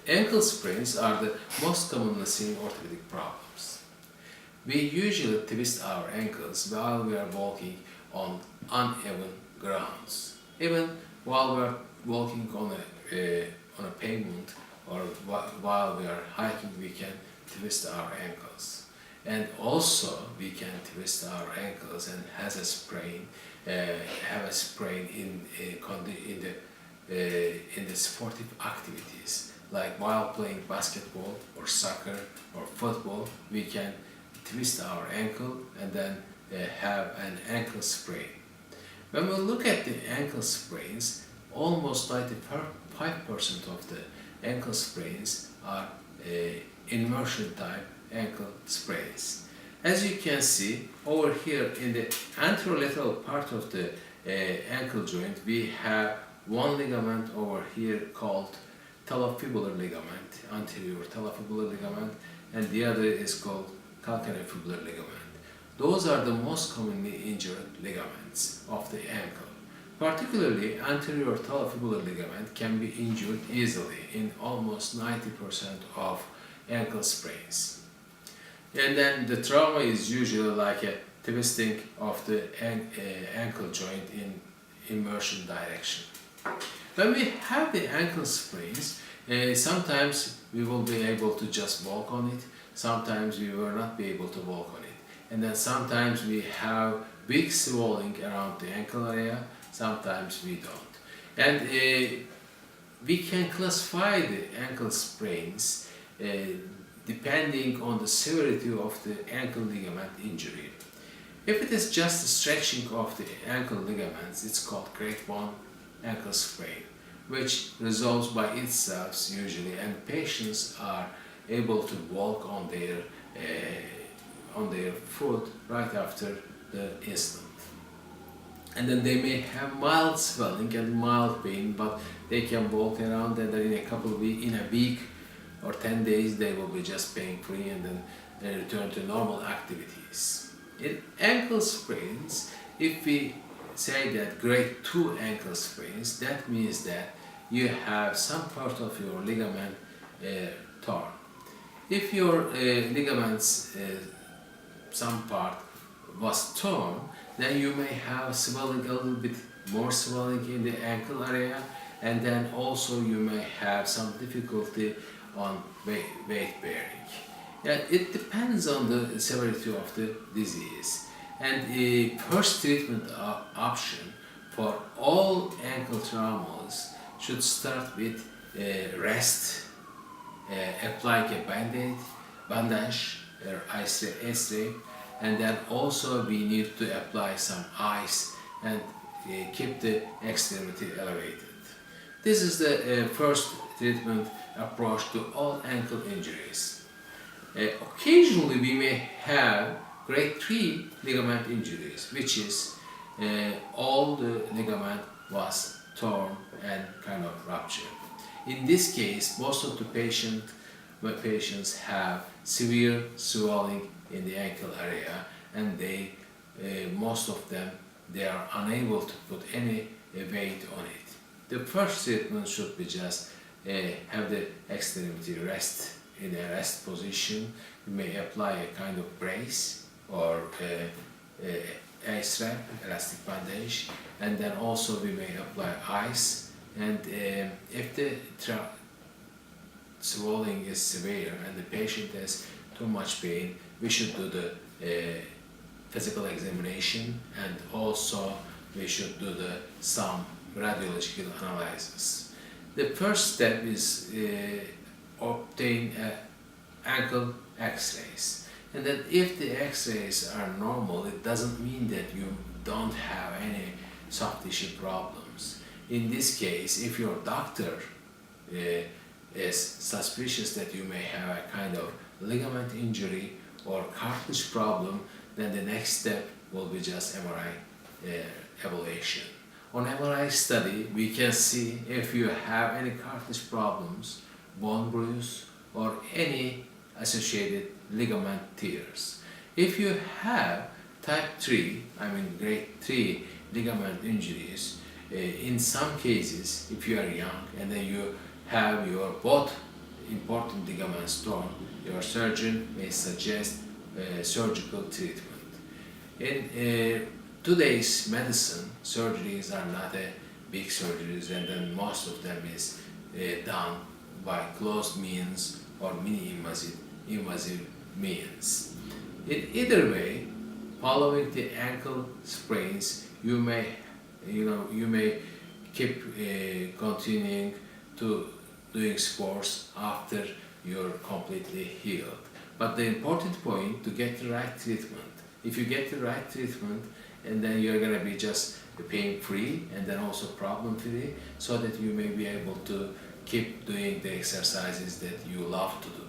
Ankle sprains are the most commonly seen orthopedic problems. We usually twist our ankles while we are walking on uneven grounds. Even while we are walking on a pavement or while we are hiking, we can twist our ankles. And also we can twist our ankles and have a sprain in the sportive activities, like while playing basketball or soccer or football. We can twist our ankle and then have an ankle sprain. When we look at the ankle sprains, almost 95% of the ankle sprains are inversion type ankle sprains. As you can see over here in the anterolateral part of the ankle joint, we have one ligament over here called talofibular ligament, anterior talofibular ligament, and the other is called calcaneofibular ligament. Those are the most commonly injured ligaments of the ankle. Particularly, anterior talofibular ligament can be injured easily in almost 90% of ankle sprains. And then the trauma is usually like a twisting of the ankle joint in inversion direction. When we have the ankle sprains, sometimes we will be able to just walk on it, sometimes we will not be able to walk on it. And then sometimes we have big swelling around the ankle area, sometimes we don't. And we can classify the ankle sprains depending on the severity of the ankle ligament injury. If it is just a stretching of the ankle ligaments, it's called grade 1 ankle sprain, which resolves by itself usually, and patients are able to walk on their foot right after the incident. And then they may have mild swelling and mild pain, but they can walk around, and then in a week or 10 days they will be just pain-free, and then they return to normal activities. In ankle sprains, if we say that grade 2 ankle sprains, that means that you have some part of your ligament torn. If your ligaments, some part was torn, then you may have swelling, a little bit more swelling in the ankle area, and then also you may have some difficulty on weight bearing. It depends on the severity of the disease. And the first treatment option for all ankle traumas should start with rest, apply a bandage or ice ray, and then also we need to apply some ice and keep the extremity elevated. This is the first treatment approach to all ankle injuries. Occasionally we may have grade 3 ligament injuries, which is all the ligament was torn and kind of ruptured. In this case, most of the patients have severe swelling in the ankle area, and most of them, they are unable to put any weight on it. The first treatment should be just have the extremity rest in a rest position. You may apply a kind of brace or ice wrap, elastic bandage, and then also we may apply ice. And if the swelling is severe and the patient has too much pain, we should do the physical examination, and also we should do some radiological analysis. The first step is obtain ankle x-rays, and then if the x-rays are normal, it doesn't mean that you don't have any soft tissue problems. In this case, if your doctor is suspicious that you may have a kind of ligament injury or cartilage problem, then the next step will be just MRI evaluation. On MRI study, we can see if you have any cartilage problems, bone bruise, or any associated ligament tears. If you have type 3, grade 3 ligament injuries, in some cases, if you are young and then you have your both important ligament torn, your surgeon may suggest surgical treatment. In today's medicine, surgeries are not a big surgeries, and then most of them is done by closed means or invasive means. In either way, following the ankle sprains, you may keep continuing to doing sports after you're completely healed. But the important point to get the right treatment. If you get the right treatment, and then you're gonna be just pain-free and then also problem-free, so that you may be able to keep doing the exercises that you love to do.